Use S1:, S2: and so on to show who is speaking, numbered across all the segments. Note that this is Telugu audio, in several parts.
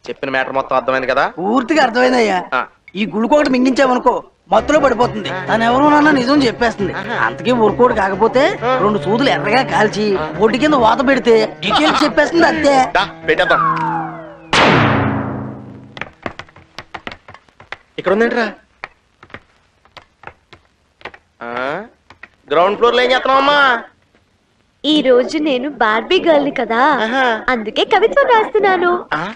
S1: చెప్పిన మ్యాటర్ మొత్తం అర్థమైంది కదా?
S2: పూర్తిగా అర్థమైందయ్యా. ఈ గుళుకోటి మింగించామనుకో మత్తులో పడిపోతుంది. తను ఎవరు నాన్న నిజం చెప్పేస్తుంది. అంతకీ ఊరుకోడు కాకపోతే 2 సూదులు ఎర్రగా కాల్చి ఒడ్డు కింద వాత పెడితే డీటెయిల్స్ చెప్పేస్తుంది అంతే.
S1: పెట్టేద్దాం. ఇక్కడ ఉందేంట్రా? గ్రౌండ్ ఫ్లోర్ లో ఏం చేస్తున్నావమ్మా?
S3: ఈ రోజు నేను బార్బీ గర్ల్ ని కదా, అందుకే కవిత్వం రాస్తున్నాను.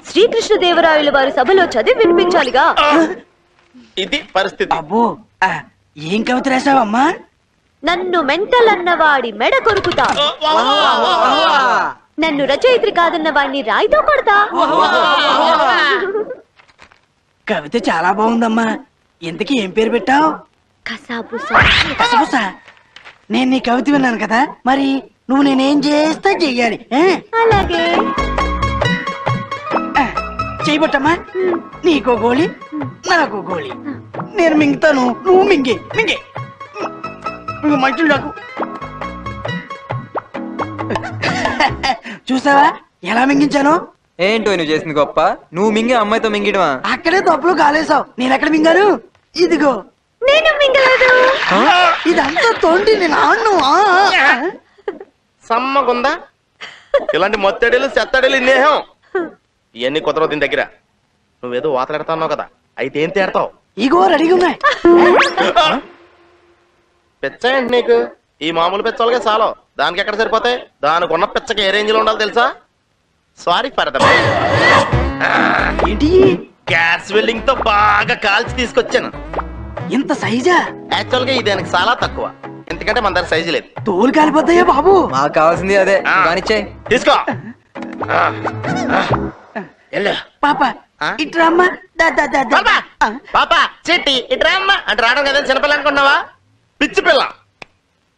S3: శ్రీకృష్ణదేవరాయల వారి సభలో చదివి వినిపించాలిగా.
S1: ఇది పరిస్థితి.
S2: అబ్బో ఏం కవిత రాసావమ్మా?
S3: నన్ను మెంటల్ అన్నవాడి మెడ కొరుకుతా, నన్ను రచయిత్రి కాదన్న వాడిని రాయితో కొడతా.
S2: కవిత చాలా బాగుందమ్మా. ఇంతకీ ఏం పేరు పెట్టావు? కసబుసా. నేను నీ కవిత విన్నాను కదా, మరి నువ్వు నేనేం చేస్తా చెయ్యాలి.
S3: అలాగే
S2: చేయబట్టమ్మా. నీకో గోళీ నాకు గోళీ. నేను మింగుతాను, నువ్వు మింగే మింగే మంచులు నాకు. చూసావా ఎలా మింగించాను?
S4: ఏంటో నువ్వు చేసింది గొప్ప. నువ్వు మింగి అమ్మాయితో మింగిడవా?
S2: అక్కడే తప్పులు కాలేసావు. నేను ఎక్కడ మింగాను? ఇదిగో
S3: నేను మింగలేదు.
S2: ఇదంతా తోండి నేను ఆను.
S1: సమ్మగుందా ఇలాంటి మొత్తడీలు చెత్తడీలు ఇన్నేహం ఇవన్నీ కుదరవు దీని దగ్గర. నువ్వేదో వాతలాడుతున్నావు కదా, అయితే ఏం తేడతావు?
S2: ఇగో రెడీగా ఉన్నాయి.
S1: పిచ్చేంటి నీకు? ఈ మామూలు పిచ్చోళ్ళకే చాలు, దానికి ఎక్కడ సరిపోతాయి? దానికి ఉన్న పిచ్చకి ఏ రేంజ్ లో ఉండాలి తెలుసా? సారీ ఫర్ ద
S2: ఏంటి
S1: గ్యాస్ వెల్డింగ్ తో బాగా కాల్చి తీసుకొచ్చాను.
S2: ఇంత సైజా?
S1: యాక్చువల్ గా ఇది దానికి చాలా తక్కువ, ఎందుకంటే మన దగ్గర సైజు లేదు.
S2: తోలు కాలిపోతాయా బాబు?
S4: మాకు కావాల్సింది అదే.
S1: తీసుకో.
S2: పాప ఇట్రామ్మా.
S1: పాప చెట్టి ఇట్రామ్మా అంటే రావడం కదా చిన్నపిల్ల అనుకున్నావా? పిచ్చి పిల్ల.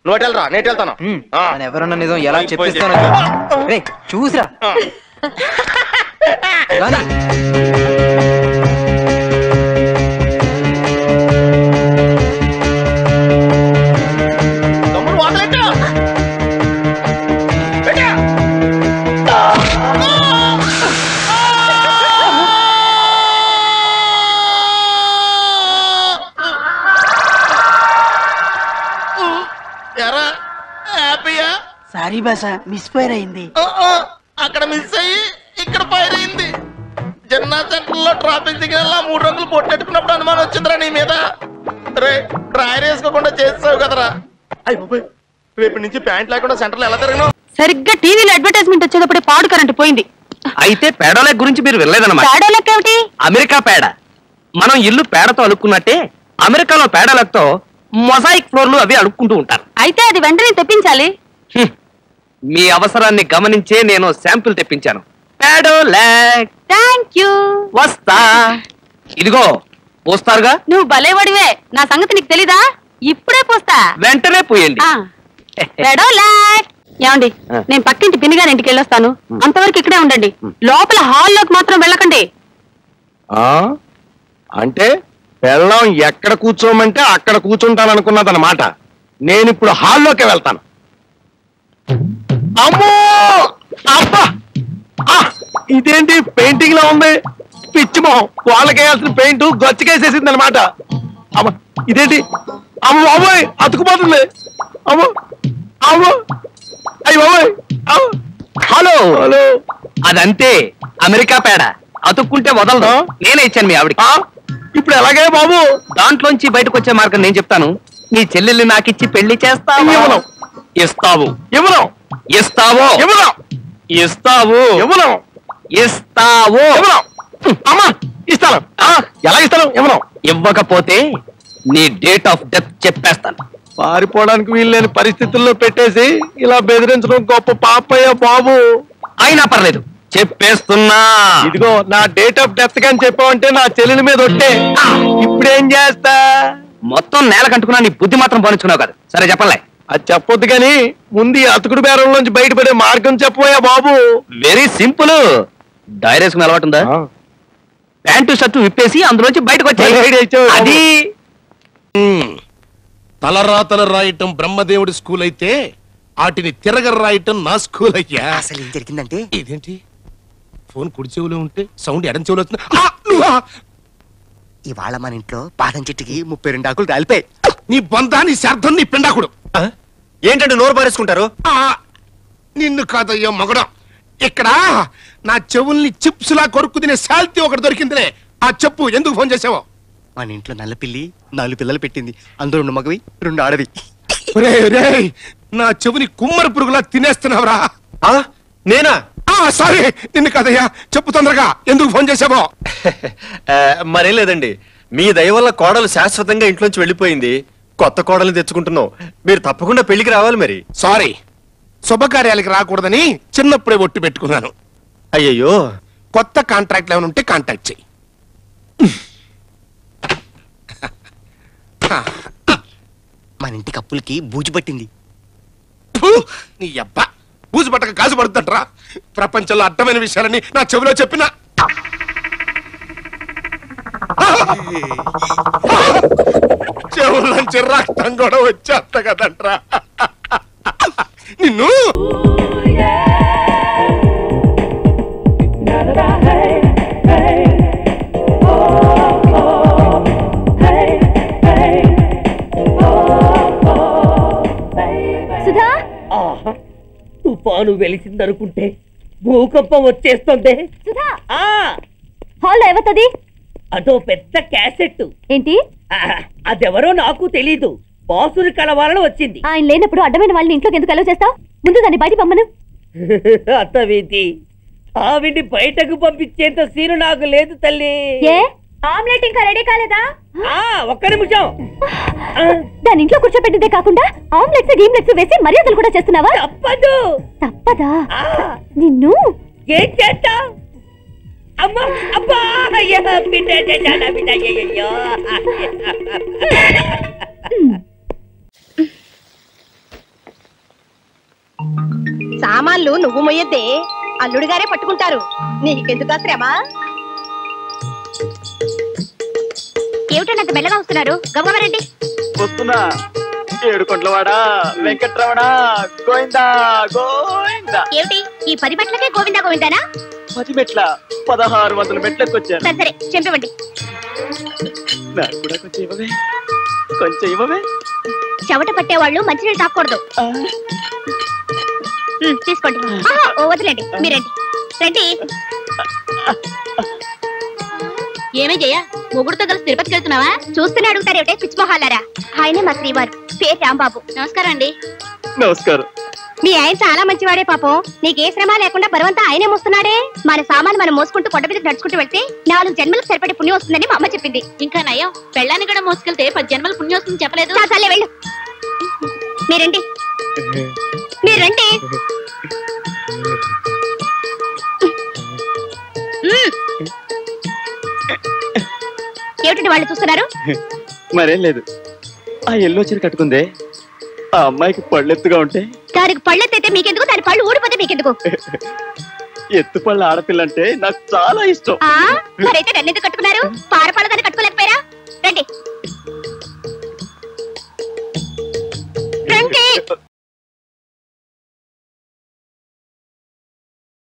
S1: నువ్వు వెళ్ళరా, నేను వెళ్తాను.
S4: ఎవరన్నా నిజం ఎలా చెప్పిస్తాను చూసిరా.
S2: సారీ బాసా, మిస్ ఫైర్ అయింది.
S1: అక్కడ మిస్ అయ్యి ఇక్కడ ఫైర్ అయింది. జన్నా సెంటర్ లో ట్రాఫిక్ సిగ్నల్ 3 రంగులు పొట్టెట్టుకున్నప్పుడు అనుమానం వచ్చిందిరా నీ మీద. రే డ్రైర్ వేసుకోకుండా చేస్తావు కదరా. అయ్యి రేపు నుంచి ప్యాంట్ లేకుండా సెంటర్ లో ఎలా తిరగను?
S5: సరిగ్గా టీవీలో అడ్వర్టైజ్మెంట్ వచ్చేటప్పుడే పాడు కరెంట్ పోయింది.
S6: అయితే పేడోలెక్ గురించి మీరు వెళ్ళలేదన్నమాట.
S5: పేడోలెక్ ఏమిటి?
S6: అమెరికా పేడ. మనం ఇల్లు పేడతో అలుక్కున్నట్టే అమెరికాలో పేడలతో మొజాయిక్ ఫ్లోర్లు అవి అడుక్కుంటూ ఉంటారు.
S5: అయితే అది వెంటనే తెప్పించాలి.
S6: మీ అవసరాన్ని గమనించే నేను శాంపుల్ తెప్పించాను. పేడోలెక్.
S5: Thank you.
S6: వస్తా. ఇదిగో పోస్తారుగా.
S5: నువ్వు భలేవాడివే. నా సంగతి నీకు తెలీదా? ఇప్పుడే పోస్తా.
S6: వెంటనే పోయండి.
S5: పేడోలెక్. ఏమండి, నేను పక్కింటి పిన్నిగారి ఇంటికి వెళ్ళొస్తాను. అంతవరకు ఇక్కడే ఉండండి. లోపల హాల్లోకి మాత్రం వెళ్ళకండి.
S6: అంటే పెళ్ళం ఎక్కడ కూర్చోమంటే అక్కడ కూర్చుంటాను అనుకున్నదన్నమాట. నేను ఇప్పుడు హాల్లోకి వెళ్తాను. అమ్మో అబ్బా, ఇదేంటి పెయింటింగ్ లో ఉంది? పిచ్చి మొహం. వాళ్ళకేయాల్సిన పెయింట్ గొచ్చకేసేసింది అనమాట. అమ్మ ఇదేంటి? అమ్మ బాబోయ్ అతుకుపోతుంది. అమ్మ అమ్మ అయ్యి బాబోయ్. హలో హలో, అదంతే అమెరికా పేడ. అతుక్కుంటే వదలదు. నేనే ఇచ్చాను మీ ఆవిడకి. ఇప్పుడు ఎలాగే బాబు? దాంట్లోంచి బయటకు వచ్చే మార్గం నేను చెప్తాను. నీ చెల్లెల్ని నాకిచ్చి పెళ్లి చేస్తావు. ఇస్తావు. ఇవ్వను. ఇస్తావు. ఇవ్వను. ఇస్తావు. ఇవ్వను. ఇస్తావు. అమ్మా ఇస్తాను. ఎలా ఇస్తాను? ఇవ్వను. ఇవ్వకపోతే నీ డేట్ ఆఫ్ డెత్ చెప్పేస్తాను. పారిపోవడానికి వీల్లేని పరిస్థితుల్లో పెట్టేసి ఇలా బెదిరించడం గొప్ప పాపయ్య బాబు. అయినా పర్లేదు చెప్పేస్తున్నా. ఇదిగో నా డేట్ ఆఫ్ డెత్ అని చెప్పావంటే నా చెల్లెల మీద ఒట్టే. ఇప్పుడేం చేస్తా? మొత్తం నేల కంటుకున్నా, నీ బుద్ధి మాత్రం పోనించుకున్నావు కదా. సరే చెప్పలే. అది చెప్పొద్దు కానీ ముందు అతుకుడు బేరంలోంచి బయటపడే మార్గం చెప్పబోయా బాబు. Very simple. డైరేసుకుని అలవాటు ఉందా? ప్యాంటు షర్టు విప్పేసి అందులోంచి బయటకు వచ్చాయి. అది
S7: తలరాతలు రాయటం బ్రహ్మదేవుడి స్కూల్ అయితే వాటిని తిరగ రాయటం నా స్కూల్ అయ్యా.
S8: అసలు ఏం జరిగిందంటే,
S7: ఇదేంటి ఫోన్ కుడి చెవిలో ఉంటే సౌండ్ ఎడం చెవిలో వస్తుంది. ఆ, నువ్వా?
S1: ఇవాళ మన ఇంట్లో బాదం చెట్టుకి 32 ఆకులు రాలిపోయి.
S7: నీ బంధా, నీ శార్థం, నీ పిండాకుడు.
S1: ఏంటంటే నోరు పారేసుకుంటారు?
S7: ఆ, నిన్ను కాదయ్యో మగడం. ఇక్కడ నా చెవుల్ని చిప్స్ లా కొరుక్కు తినే శాల్తీ ఒకటి దొరికిందిలే. ఆ చెప్పు, ఎందుకు ఫోన్ చేసావో?
S1: మన ఇంట్లో నల్ల పిల్లి 4 పిల్లలు పెట్టింది. అందులో 2 మగవి 2 ఆడవి.
S7: రేయ్, నా చెవుని కుమ్మర పురుగులా తినేస్తున్నావురా.
S1: నేనా?
S7: సారీ, నిన్ను కాదయ్యా. చెప్పు తొందరగా, ఎందుకు ఫోన్ చేసావో?
S8: మరేం లేదండి, మీ దయ వల్ల కోడలు శాశ్వతంగా ఇంట్లోంచి వెళ్ళిపోయింది. కొత్త కోడలు తెచ్చుకుంటున్నాం. మీరు తప్పకుండా పెళ్లికి రావాలి. మరి
S7: సారీ, శుభకార్యాలకి రాకూడదని చిన్నప్పుడే ఒట్టు పెట్టుకున్నాను.
S8: అయ్యయ్యో,
S7: కొత్త కాంట్రాక్ట్ ఏమైనా ఉంటే కాంటాక్ట్ చెయ్యి.
S1: మన ఇంటి కప్పులకి బూజు పట్టింది.
S7: నీ అబ్బా, బూజు పట్టక కాజు పడుతుంటరా? ప్రపంచంలో అడ్డమైన విషయాలని నా చెవిలో చెప్పిన చెవులోంచి రక్తం కూడా వచ్చేస్తా కదంట్రా నిన్ను.
S3: సుధా,
S9: తుఫాను వెలిసిందనుకుంటే భూకంపం వచ్చేస్తుంది.
S3: సుధా, హాల్లో ఏమవుతుంది?
S9: అదో పెద్ద క్యాసెట్.
S3: ఏంటి?
S9: అదెవరో నాకు తెలీదు. బాసుని కలవాలని వచ్చింది.
S3: ఆయన లేనప్పుడు అడ్డమైన వాళ్ళని ఇంట్లోకి ఎందుకు అలౌ చేస్తావు? ముందు దాన్ని బయట పంపను.
S9: అత్తవేంటి, ఆవిడ్ని బయటకు పంపించేంత సీను నాకు లేదు తల్లి.
S3: ఏ, ఆమ్లెట్ ఇంకా రెడీ కాలేదా?
S9: ఒక్క నిమిషం.
S3: దాని ఇంట్లో కూర్చోబెట్టిందే కాకుండా ఆమ్లెట్స్ గీమ్లెట్స్ వేసి మర్యాదలు కూడా చేస్తున్నావా?
S9: తప్పదు.
S3: తప్పదా? నిన్ను
S9: ఏం చేస్తా? అమ్మా, అబ్బా, అయ్యా, బిడ్డ చేశానా, బిడ్డ, అయ్యయ్యో.
S5: సామాన్లు నువ్వు మొయ్యద్దే, అల్లుడు గారే పట్టుకుంటారు. నీకెందుకు శ్రమ?
S3: ఏమిటంత మెల్లగా వస్తున్నారు? గమగమరండి.
S6: వస్తున్నా. 7 కొండలవాడా, వెంకట్రమణ, గోవిందా గోవిందా.
S3: ఏమిటి ఈ 10 మెట్లకే గోవిందా గోవిందానా?
S6: 10 మెట్ల 1600 మెట్లకు వచ్చాను.
S3: సరే చెంపివ్వండి.
S6: నాకు కూడా కొంచెం ఇవ్వవే, కొంచెం ఇవ్వవే.
S3: చెవట పట్టేవాళ్ళు మంచినీళ్ళు తాకూడదు. తీసుకోండి. వదిలేండి, మీరండి. రండి. ఏమే జయ, మొగుడుతో కలిసి తిరుపతికి వెళ్తున్నావా? చూస్తూనే అడుగుతారేమిటే పిచ్చిమొహాలారా. ఆయనే మా శ్రీవారు, పేరు రాంబాబు. నమస్కారం అండి.
S6: నమస్కారం.
S3: మీ ఆయన చాలా మంచివాడే పాపం. నీకే శ్రమ లేకుండా బరువంతా ఆయనే మోస్తున్నాడే. మన సామాను మనం మోసుకుంటూ కొండ మీద నడుచుకుంటూ వెళ్తే 4 జన్మలకు సరిపడే పుణ్యం వస్తుందని మా అమ్మ చెప్పింది. ఇంకా నయం, పెళ్ళాన్ని కూడా మోసుకెళ్తే 10 జన్మల పుణ్యం వస్తుందని చెప్పలేదు. చాలే వెళ్ళు. మీరండి, మీరండి. ఏమిటండి వాళ్ళు చూస్తున్నారు?
S6: మరేం లేదు, ఆ ఎల్లో చీర కట్టుకుందే ఆ అమ్మాయికి పళ్ళెత్తుగా ఉంటే.
S3: దానికి పళ్ళెత్తైతే మీకెందుకు, దాని పళ్ళు ఊడిపోతే మీకెందుకు?
S6: ఎత్తుపళ్ళ ఆడపిల్ల అంటే నాకు చాలా ఇష్టం.
S3: మరైతే నన్నెందుకు కట్టుకున్నారు? పారపళ్ళ దాన్ని కట్టుకోలేక